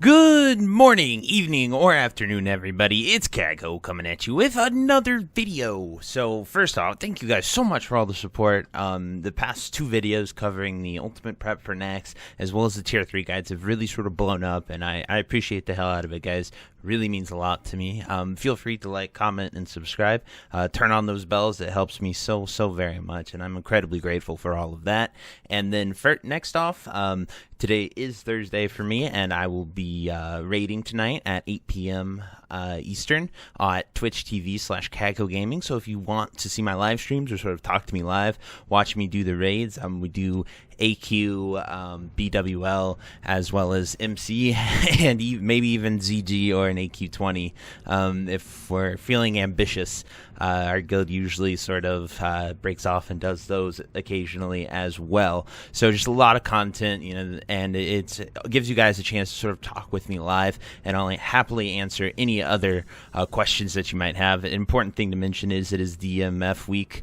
Good morning, evening, or afternoon, everybody. It's Kaghoe coming at you with another video. So, first off, thank you guys so much for all the support. The past two videos covering the ultimate prep for Naxx, as well as the tier 3 guides, have really sort of blown up, and I appreciate the hell out of it, guys. Really means a lot to me. Feel free to like, comment, and subscribe. Turn on those bells. It helps me so very much, and I'm incredibly grateful for all of that. And then next off, today is Thursday for me, and I will be raiding tonight at 8 p.m. Eastern at Twitch TV/Kaghoegaming. So if you want to see my live streams or sort of talk to me live, watch me do the raids. We do AQ, BWL, as well as MC, and maybe even ZG or an AQ20. If we're feeling ambitious, our guild usually sort of breaks off and does those occasionally as well. So just a lot of content, you know, and it gives you guys a chance to sort of talk with me live, and I'll happily answer any other questions that you might have. An important thing to mention is it is DMF week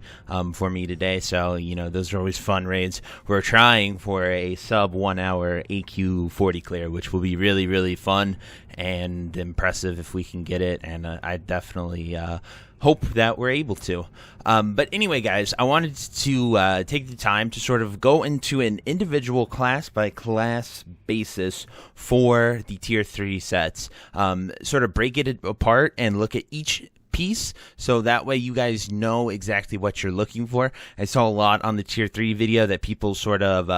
for me today, so you know those are always fun raids. We're trying for a sub 1 hour AQ 40 clear, which will be really fun and impressive if we can get it, and I definitely hope that we're able to. But anyway, guys, I wanted to take the time to sort of go into an individual class by class basis for the tier 3 sets, sort of break it apart and look at each piece, so that way you guys know exactly what you're looking for. I saw a lot on the tier 3 video that people sort of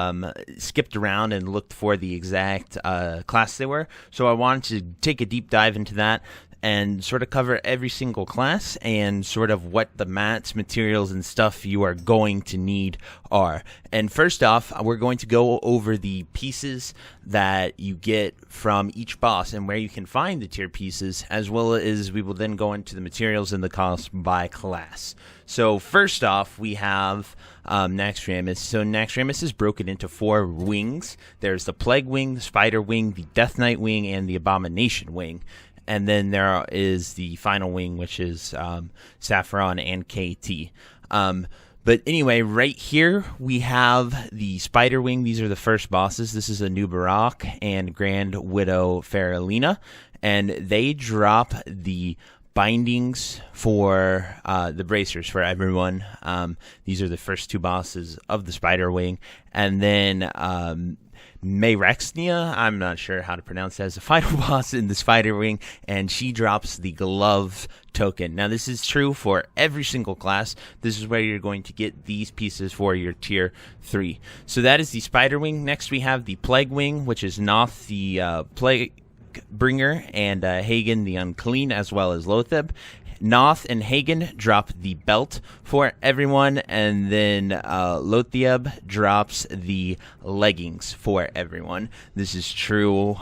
skipped around and looked for the exact class they were, so I wanted to take a deep dive into that and sort of cover every single class and sort of what the mats, materials, and stuff you are going to need are. And first off, we're going to go over the pieces that you get from each boss and where you can find the tier pieces, as well as we will then go into the materials and the cost by class. So first off, we have Naxx. So Naxx is broken into 4 wings. There's the Plague Wing, the Spider Wing, the Death Knight Wing, and the Abomination Wing. And then there is the final wing, which is Saffron and KT. But anyway, right here we have the Spider Wing. These are the first bosses. This is a New Barak and Grand Widow Faralina. And they drop the bindings for the bracers for everyone. These are the first 2 bosses of the Spider Wing. And then Mayrexnia, I'm not sure how to pronounce that, as a final boss in the Spider Wing, and she drops the glove token. Now this is true for every single class. This is where you're going to get these pieces for your tier 3. So that is the Spider Wing. Next we have the Plague Wing, which is Noth the Plague Bringer, and Hagen the Unclean, as well as Lotheb. Noth and Hagen drop the belt for everyone, and then Lotheb drops the leggings for everyone. This is true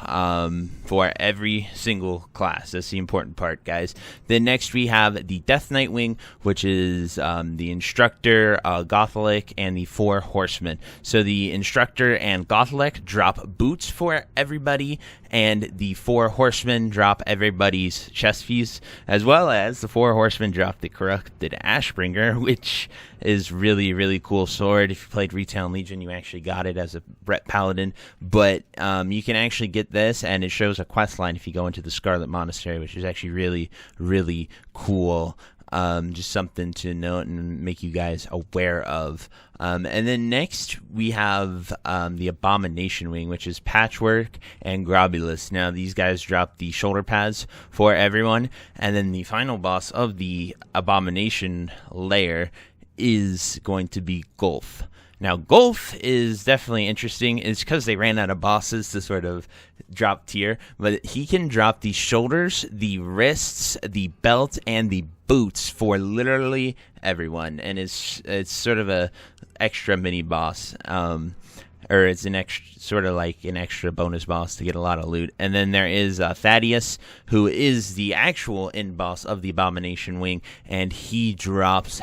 for every single class. That's the important part, guys. Then next we have the Death Knight Wing, which is the Instructor, Gothelic, and the 4 Horsemen. So the Instructor and Gothelic drop boots for everybody, and the 4 Horsemen drop everybody's chest piece, as well as the 4 Horsemen drop the Corrupted Ashbringer, which is really cool sword. If you played Retail and Legion, you actually got it as a Brett Paladin, but you can actually get this, and it shows a quest line if you go into the Scarlet Monastery, which is actually really cool. Just something to note and make you guys aware of. And then next we have the Abomination Wing, which is Patchwork and Grobulus. Now these guys drop the shoulder pads for everyone, and then the final boss of the Abomination layer is going to be Gulf. Now, Gulf is definitely interesting. It's because they ran out of bosses to sort of drop tier, but he can drop the shoulders, the wrists, the belt, and the boots for literally everyone, and it's sort of a extra mini boss, or it's an extra, sort of like an extra bonus boss to get a lot of loot. And then there is Thaddeus, who is the actual end boss of the Abomination Wing, and he drops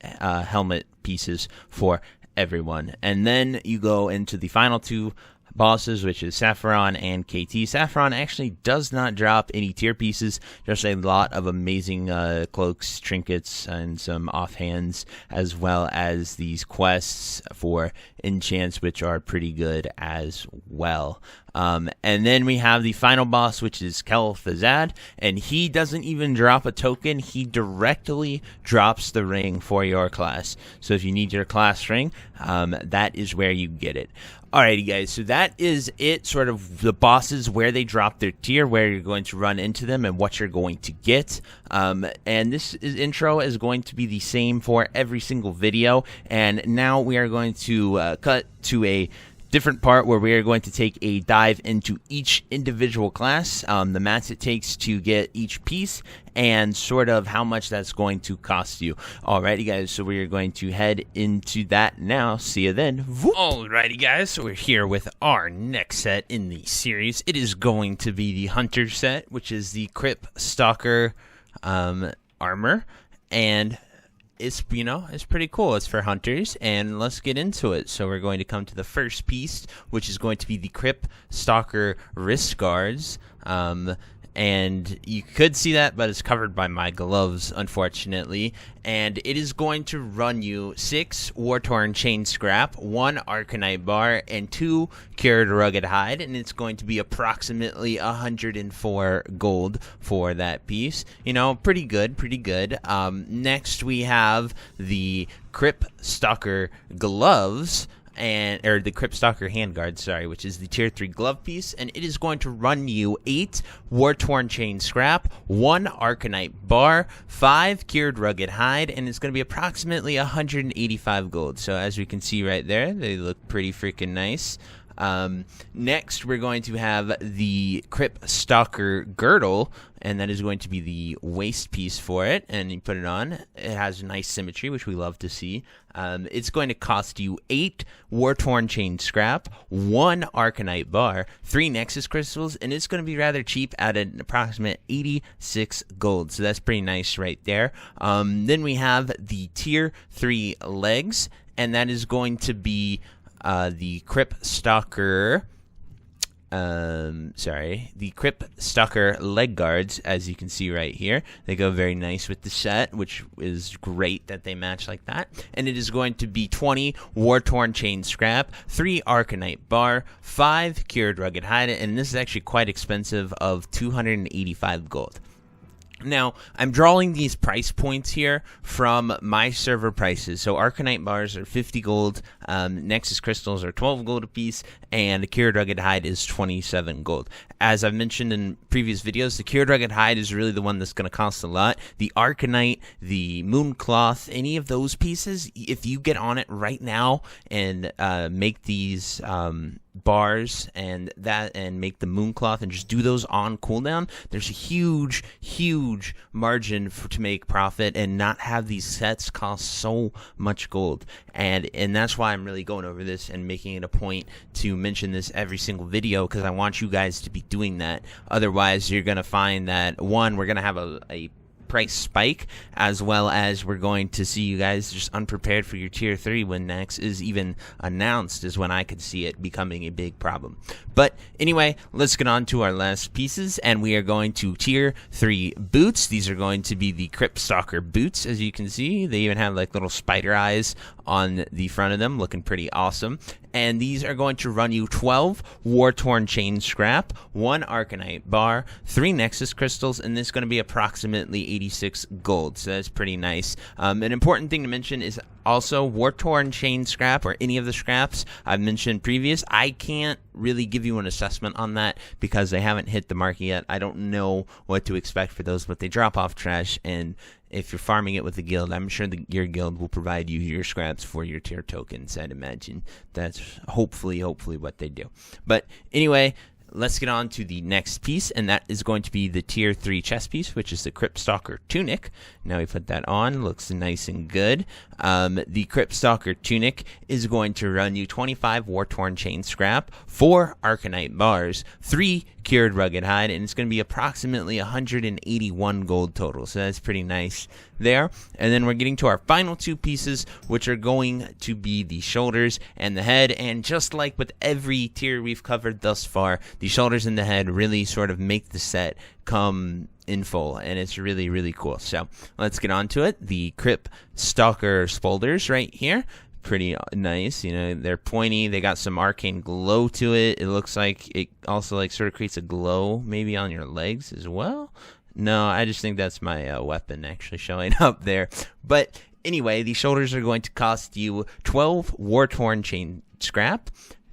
helmet pieces for everyone. And then you go into the final 2 bosses, which is Saffron and KT. Saffron actually does not drop any tier pieces, just a lot of amazing cloaks, trinkets, and some offhands, as well as these quests for enchants, which are pretty good as well. And then we have the final boss, which is Kel'Thuzad, and he doesn't even drop a token. He directly drops the ring for your class. So if you need your class ring, that is where you get it. Alrighty, guys, so that is it, sort of the bosses, where they drop their tier, where you're going to run into them, and what you're going to get. And this intro is going to be the same for every single video, and now we are going to cut to a different part where we are going to take a dive into each individual class, the mats it takes to get each piece, and sort of how much that's going to cost you. Alrighty, guys, so we are going to head into that now. See you then. Alrighty, guys, so we're here with our next set in the series. It is going to be the Hunter set, which is the Cryptstalker Armor, and it's pretty cool. It's for hunters, and let's get into it. So we're going to come to the first piece, which is going to be the Cryptstalker wrist guards. And you could see that, but it's covered by my gloves, unfortunately. And it is going to run you 6 War-Torn Chain Scrap, 1 Arcanite Bar, and 2 Cured Rugged Hide. And it's going to be approximately 104 gold for that piece. You know, pretty good, pretty good. Next, we have the Cryptstalker gloves, or the Cryptstalker handguard, sorry, which is the tier 3 glove piece, and it is going to run you 8 War-Torn Chain Scrap, 1 Arcanite Bar, 5 Cured Rugged Hide, and it's going to be approximately 185 gold. So as we can see right there, they look pretty freaking nice. Next, we're going to have the Cryptstalker girdle, and that is going to be the waist piece for it, and you put it on. It has nice symmetry, which we love to see. It's going to cost you 8 War-Torn Chain Scrap, 1 Arcanite Bar, 3 Nexus Crystals, and it's going to be rather cheap at an approximate 86 gold. So that's pretty nice right there. Then we have the tier 3 legs, and that is going to be the Cryptstalker, the Cryptstalker leg guards, as you can see right here. They go very nice with the set, which is great that they match like that. And it is going to be 20 War-Torn Chain Scrap, 3 Arcanite Bar, 5 Cured Rugged Hide, and this is actually quite expensive, of 285 gold. Now, I'm drawing these price points here from my server prices. So Arcanite Bars are 50 gold, Nexus Crystals are 12 gold apiece, and the Cured Rugged Hide is 27 gold. As I've mentioned in previous videos, the Cured Rugged Hide is really the one that's going to cost a lot. The Arcanite, the Mooncloth, any of those pieces, if you get on it right now and make these bars and make the Mooncloth and just do those on cooldown, there's a huge margin to make profit and not have these sets cost so much gold. And that's why I'm really going over this and making it a point to mention this every single video, because I want you guys to be doing that. Otherwise, you're going to find that, one, we're going to have a price spike, as well as we're going to see you guys just unprepared for your tier 3 when Naxx is even announced, is when I could see it becoming a big problem. But anyway, let's get on to our last pieces, and we are going to tier 3 boots. These are going to be the Cryptstalker boots. As you can see, they even have like little spider eyes on the front of them, looking pretty awesome. And these are going to run you 12 War-Torn Chain Scrap, 1 Arcanite Bar, 3 Nexus Crystals, and this is going to be approximately 86 gold, so that's pretty nice. An important thing to mention is also War-Torn Chain Scrap, or any of the scraps I've mentioned previous. I can't really give you an assessment on that because they haven't hit the market yet. I don't know what to expect for those, but they drop off trash, and if you're farming it with a guild, I'm sure your guild will provide you your scraps for your tier tokens. I'd imagine that's hopefully what they do. But anyway, let's get on to the next piece, and that is going to be the tier 3 chest piece, which is the Cryptstalker tunic. Now we put that on, looks nice and good. The Cryptstalker tunic is going to run you 25 War-Torn Chain Scrap, 4 Arcanite Bars, 3 Cured Rugged Hide, and it's going to be approximately 181 gold total, so that's pretty nice there. And then we're getting to our final 2 pieces, which are going to be the shoulders and the head. And just like with every tier we've covered thus far, the shoulders and the head really sort of make the set come in full, and it's really cool. So let's get on to it. The Cryptstalker spolders right here. pretty nice. You know, they're pointy. They got some arcane glow to it. It looks like it also like sort of creates a glow maybe on your legs as well. No, I just think that's my weapon actually showing up there. But anyway, these shoulders are going to cost you 12 war-torn chain scrap,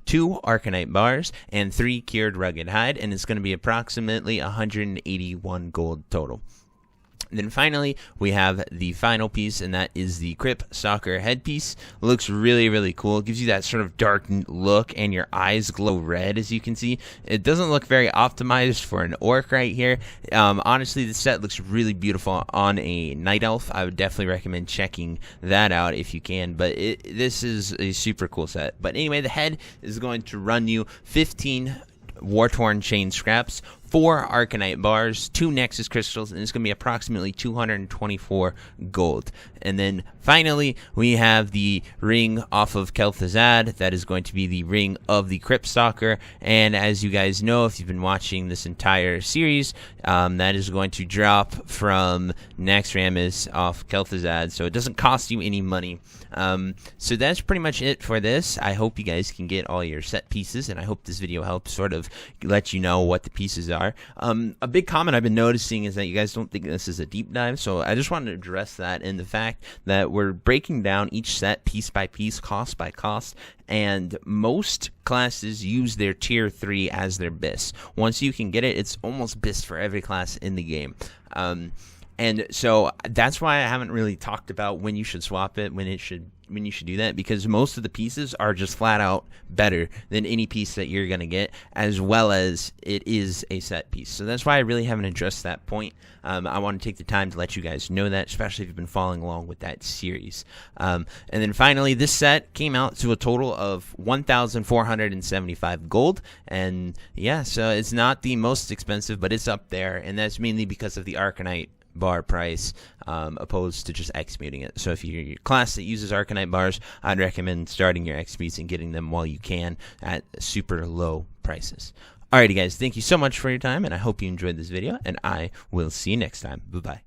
2 Arcanite bars, and 3 cured rugged hide, and it's going to be approximately 181 gold total. And then finally, we have the final piece, and that is the Cryptstalker headpiece. It looks really, really cool. It gives you that sort of dark look, and your eyes glow red, as you can see. It doesn't look very optimized for an orc right here. Honestly, the set looks really beautiful on a night elf. I would definitely recommend checking that out if you can, but this is a super cool set. But anyway, the head is going to run you 15 war-torn chain scraps, 4 Arcanite bars, 2 Nexus crystals, and it's going to be approximately 224 gold. And then finally, we have the ring off of Kel'Thuzad. That is going to be the ring of the Cryptstalker. And as you guys know, if you've been watching this entire series, that is going to drop from Naxx off Kel'Thuzad, so it doesn't cost you any money. So that's pretty much it for this. I hope you guys can get all your set pieces, and I hope this video helps sort of let you know what the pieces are. A big comment I've been noticing is that you guys don't think this is a deep dive, so I just wanted to address that in the fact that we're breaking down each set piece by piece, cost by cost, and most classes use their tier 3 as their BIS. Once you can get it, it's almost BIS for every class in the game. And so that's why I haven't really talked about when you should swap it, when you should do that, because most of the pieces are just flat out better than any piece that you're going to get, as well as it is a set piece. So that's why I really haven't addressed that point. I want to take the time to let you guys know that, especially if you've been following along with that series. And then finally, this set came out to a total of 1,475 gold. And yeah, so it's not the most expensive, but it's up there. And that's mainly because of the Arcanite bar price, opposed to just executing it. So if you're a class that uses Arcanite bars, I'd recommend starting your XPs and getting them while you can at super low prices. Alrighty guys, thank you so much for your time, and I hope you enjoyed this video, and I will see you next time. Bye-bye.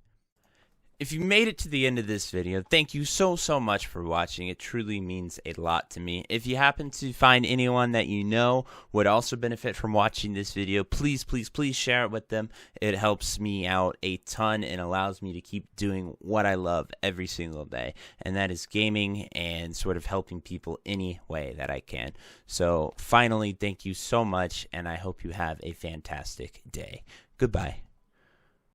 If you made it to the end of this video, thank you so much for watching. It truly means a lot to me. If you happen to find anyone that you know would also benefit from watching this video, please share it with them. It helps me out a ton and allows me to keep doing what I love every single day, and that is gaming and sort of helping people any way that I can. So finally, thank you so much, and I hope you have a fantastic day. Goodbye.